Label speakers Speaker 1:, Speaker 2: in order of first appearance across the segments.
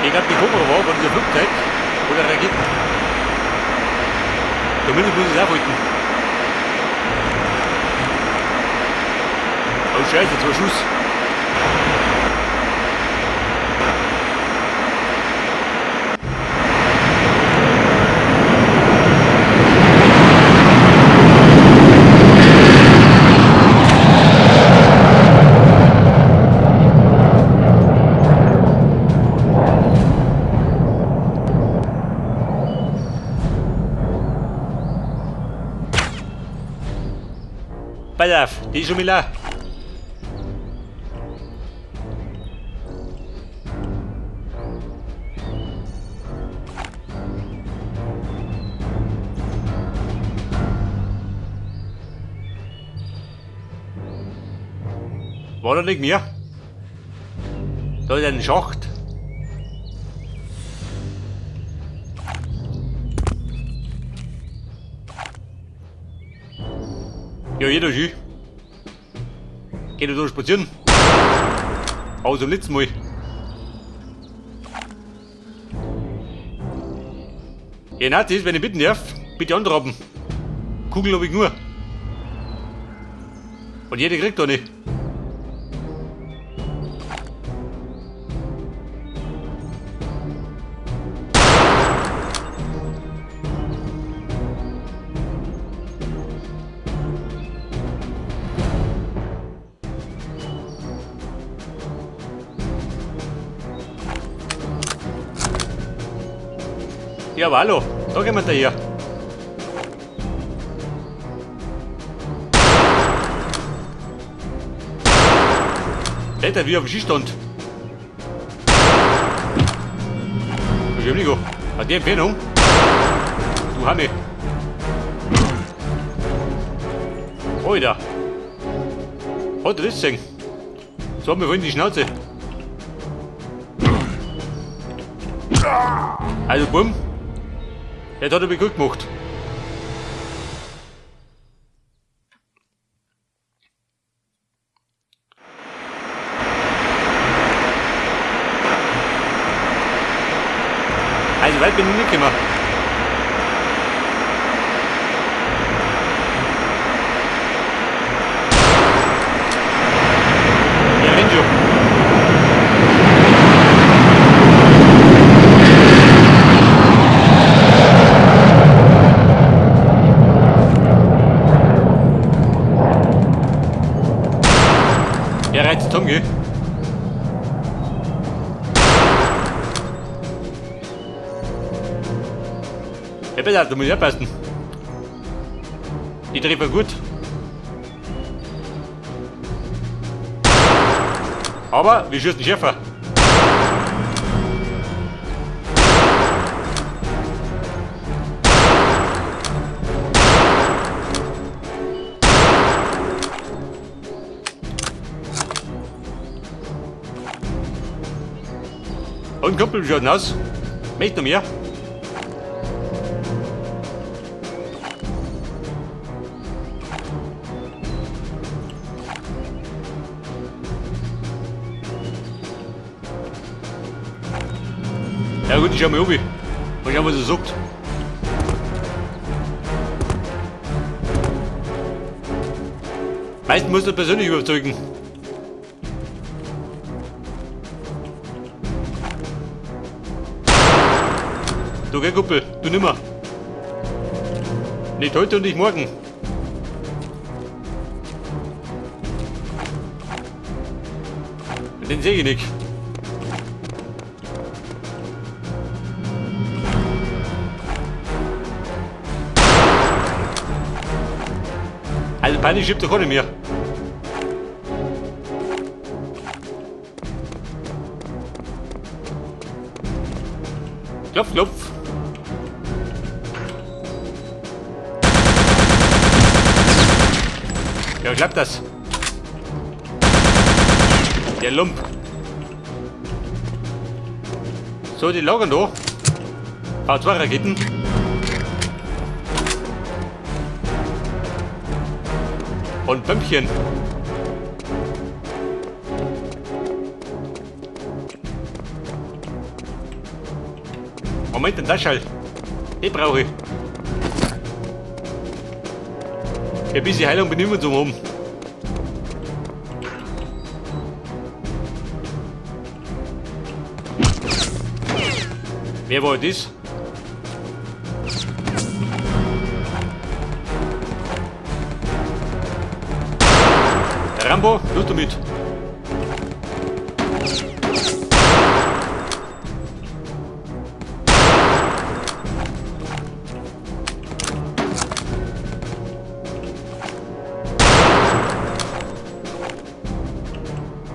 Speaker 1: Ich glaube, die Kamera war von dieser Flugzeug oder Raketen. Zumindest muss ich es auch halten. Oh Scheiße, 2 Schuss. Pass auf, die ist schon mal da. War da nicht mehr? Da ist ein Schacht. Ja, jeder schön. Geht da spazieren. Aus dem letzten Mal. Ja, Nazis, wenn ich bitten darf, bitte antraben. Kugel habe ich nur. Und jeder kriegt da nicht. Ja, aber hallo, da gehen wir daher. Alter, wie auf dem Skistand. Entschuldigung, hat die Empfehlung? Du Hanne. Alter. Hat er das gesehen? So haben wir vorhin die Schnauze. Also, bumm. Jetzt hat er mich gut gemacht. Also weit bin ich nicht gekommen. Ja, rennt schon. Er reizt Tom, gell? Ja, bitte, du musst aufpassen. Die treffen gut. Aber wir schießen schärfer. Und Kumpel, wie schaut denn aus? Möchtest du mehr? Ja gut, ich schau mal oben. Mal schauen, was er sagt. Meistens musst du persönlich überzeugen. Du geh Kumpel, du nimmer. Nicht heute und nicht morgen. Den sehe ich nicht. Also peinlich schiebt doch auch nicht mehr. Klopf, klopf. Ja, klappt das. Der Lump. So, die lagern da. V2 Raketen. Und Bömmchen. Moment, den Taschall. Den brauche ich. Ein bisschen Heilung bin ich immer zum oben. Wer war das? Rambo, los damit.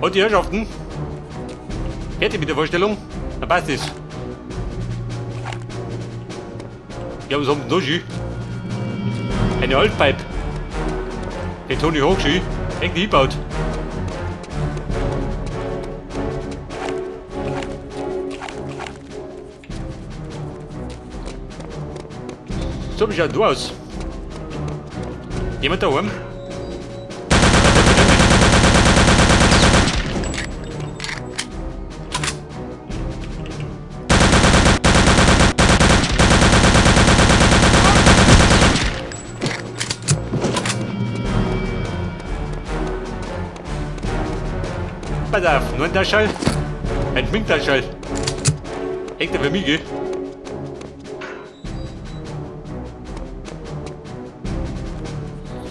Speaker 1: Und die Herrschaften? Fertig mit der Vorstellung? Dann passt es. Ja, was haben wir noch schön? Eine Altpipe. Den Tony Hawk schön. Irgendwie gebaut. So schaut du aus. Jemand da oben? Pass auf, nur ein Taschall. Ein Schminktaschall. Hängt er für mich, gell?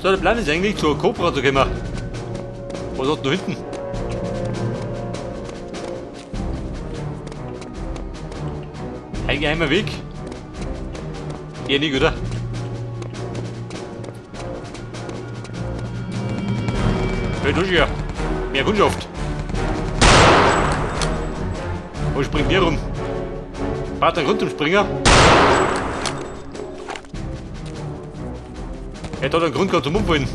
Speaker 1: So, der Plan ist eigentlich zur Cobra zu kommen. Was hat da hinten? Ein geheimer Weg. Eher nicht, oder? Hey, du hier. Mehr Kundschaft. Wo springt der rum? Wart der Grund zum Springer? Er hat einen Grund gehabt zum Umfallen.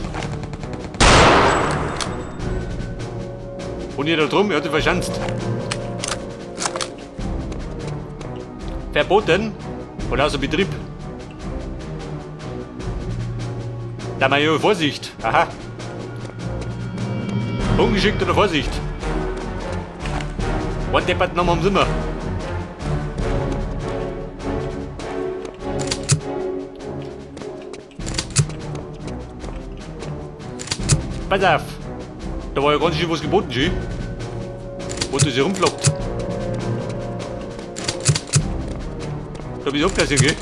Speaker 1: Und ihr da drum, er hat sich verschanzt. Verboten oder außer Betrieb. Da mal ja Vorsicht. Aha. Ungeschickt oder Vorsicht. One Deppert nochmal am Zimmer. Pass auf. Da war ja ganz schön was geboten, schön. Wo du sie rumfloppt. Da bist du aufpassen, gell?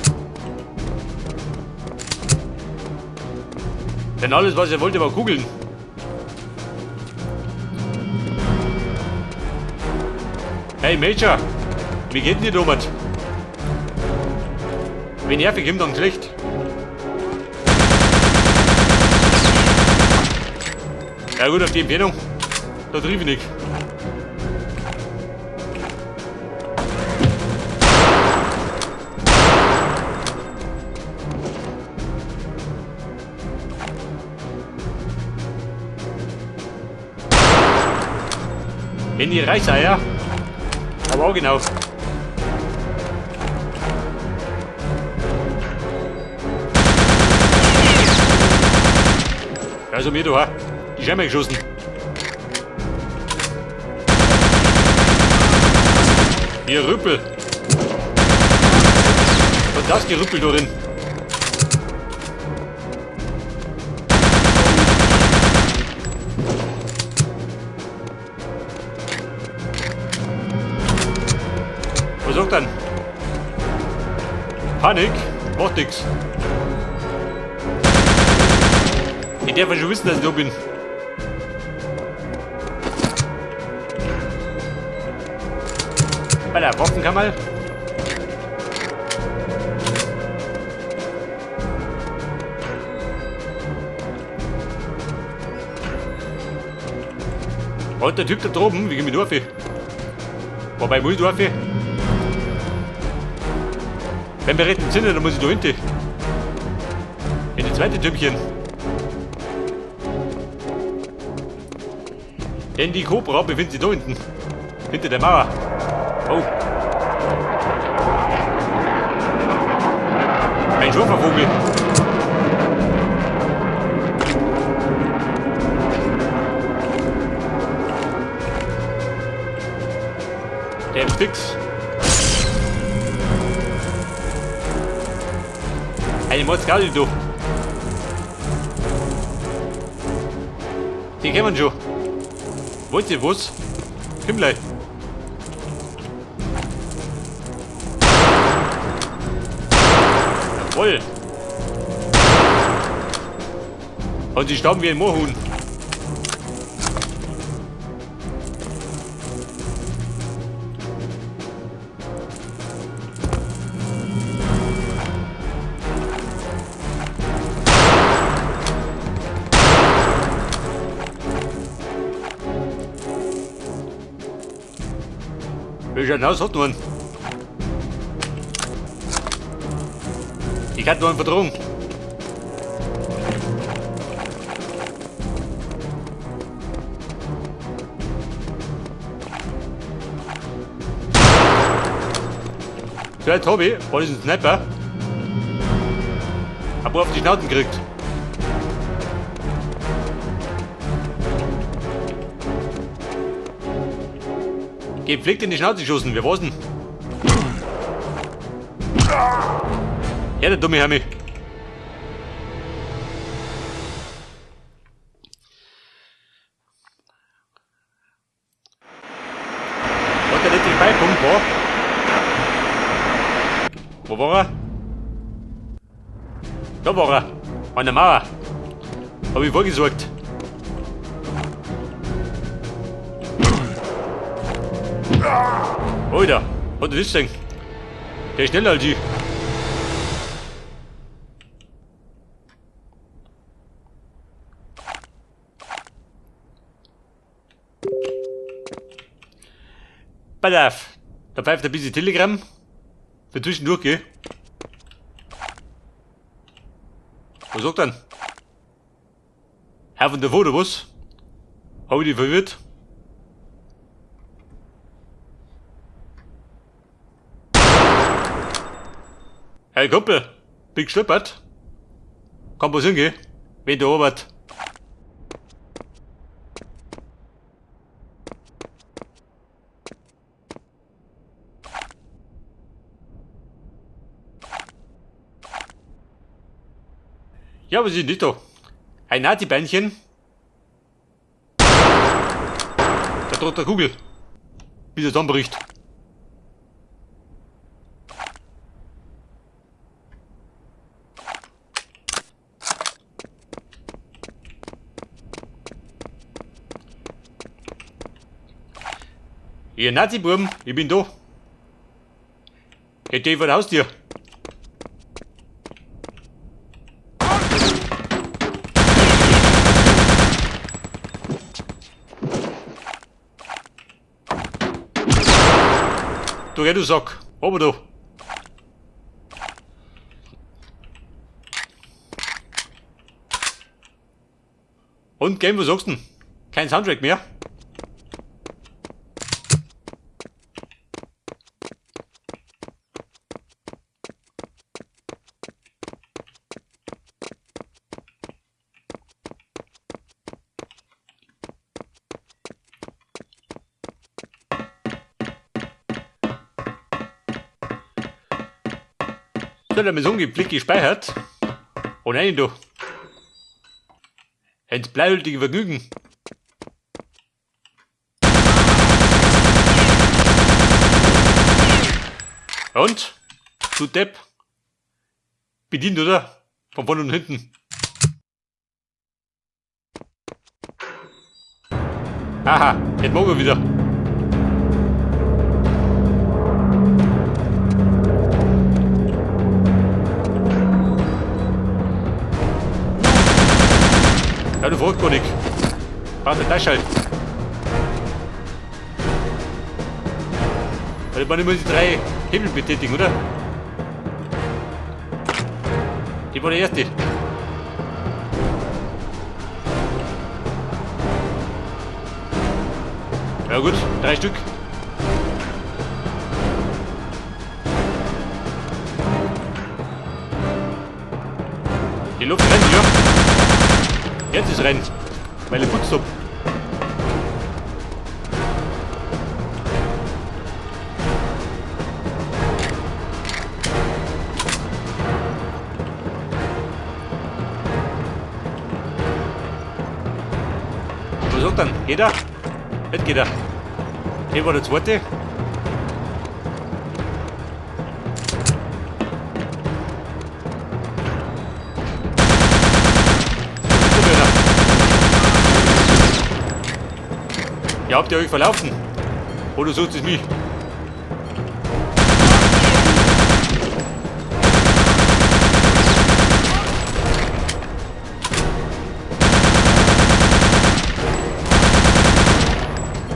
Speaker 1: Denn alles, was er wollte, war Kugeln. Hey Major, wie geht denn dir damit? Wenn nervig ihm dann schlecht. Ja gut, auf die Empfehlung, da trieb ich nicht. Wenn die Reichseier. Aber auch genau. Also mir du, die Scheibe geschossen. Hier Rüppel. Und das Gerüppel drin. Was sagt dann? Panik? Macht nix. Ich darf ja schon wissen, dass ich da bin. Bei der Waffenkammer. Und der Typ da droben, wie gehen wir durch? Wobei muss ich durch? Wenn wir retten sind, dann muss ich da hinten. In die zweite Türmchen. Denn die Cobra befindet sich da hinten. Hinter der Mauer. Oh. Ein Schurfervogel. Der ist fix. Eine Motzgarde, du. Die kennen wir schon. Wollt ihr was? Komm gleich. Jawohl. Und sie stauben wie ein Moorhuhn. Welcher Haus hat man? Ich hatte nur einen Verdrung. So ein Tobi, war das ein Sniper? Aber auf die Schnauze gekriegt. Gepflegt in die Schnauze geschossen, wir war's denn? Ja, der dumme Hermi. Was der letzte Beipunkt war? Wo war er? Da war er. An der Mauer. Hab ich vorgesorgt. Alter, hat er das denn? Der ist schneller als ich. Pass auf, da pfeift ein bisschen Telegram. Für zwischendurch, gell? Was sagt er? Herr von der Foto, was? Hab ich dich verwirrt? Hey Kumpel, bin geschlippert. Kann was hingehen, wenn du arbeitet. Ja, was ist denn da? Ein Nazi-Beinchen. Da droht der Kugel. Wie der zusammenbricht. Ihr Nazi-Buben, ich bin da. Geht ihr vor der Haustür? Du geh, du Sack. Aber du. Und Game, was sagst du denn? Kein Soundtrack mehr? So, der Mission Blick gespeichert. Oh nein, du. Ins bleihaltige Vergnügen. Und? Du Depp. Bedient, oder? Von vorne und hinten. Aha, jetzt morgen wieder. Ja, du verrückt, Konig. Warte, da halt. Weil man immer die 3 Hebel betätigen, oder? Die war der erste. Ja gut, 3 Stück. Die Luft rennt, ja. Jetzt ist rennt, weil ich putzt hab. sagt dann? Geht er? Nicht geht er. Hier war der zweite. Ja, habt ihr euch verlaufen? Oder sucht es mich?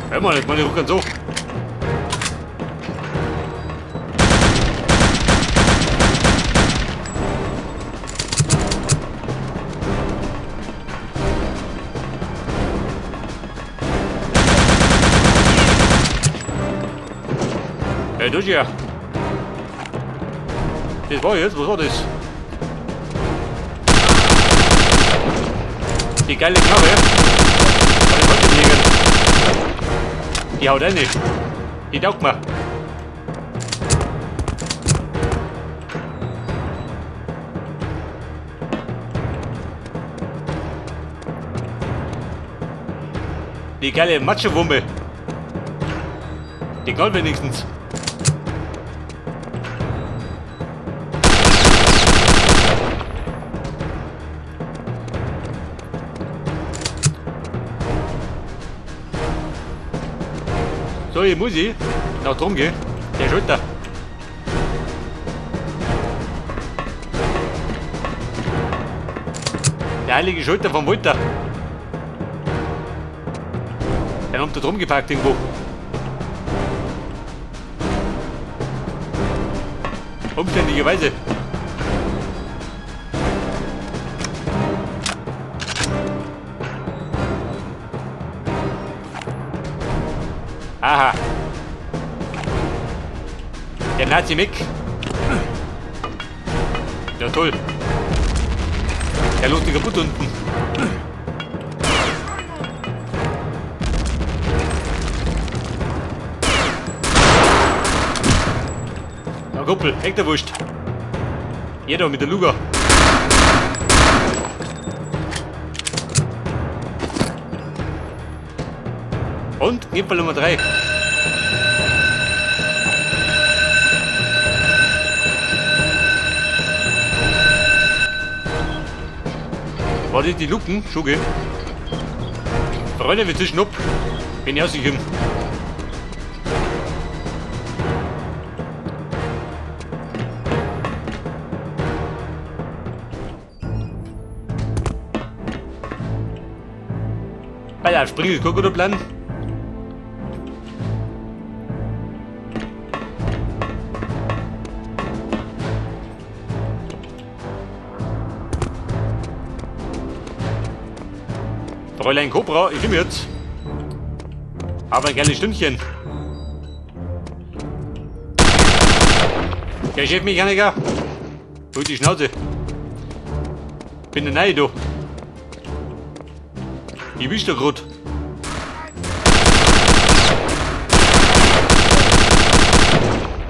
Speaker 1: Hör mal, jetzt meine Rücken so. Durch ja. Das war jetzt, was war das? Die geile Knarre. Von den Holzjägern. Die haut eine. Die taugt mir. Die geile Matschewumpe. Die knallt wenigstens. So, jetzt muss ich nach drum gehen. Der Schulter. Der heilige Schulter vom Wolter. Den haben da drum gepackt irgendwo. Umständlicherweise. Aha. Der Nazi Mick. Ja toll. Der lohnt sich kaputt unten. Na Kumpel, echt der Wurst. Jeder mit der Luger. Und Gipfel Nummer 3. War das die Luken? Schuge. Freunde, wir zwischen ab. Bin ich ausgekommen. Bei der Springe, guck oder Plan. Fräulein Cobra, ich komme jetzt. Aber ein geiles Stündchen. Der Chefmechaniker. Hol die Schnauze. Bin der Neue, du. Ich wisch doch grad.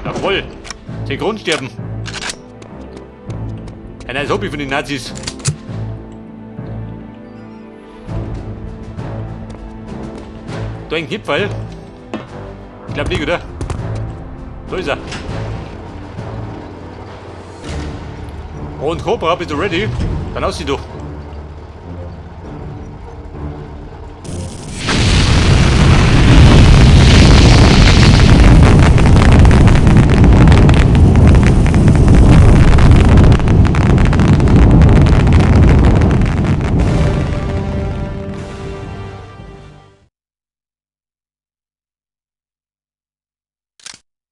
Speaker 1: Jawohl. Synchron sterben. Ein neues Hobby von den Nazis. Da ein Gipfel. Ich glaube nicht, oder? Da ist er. Und Cobra, bist du ready? Dann aussieh doch.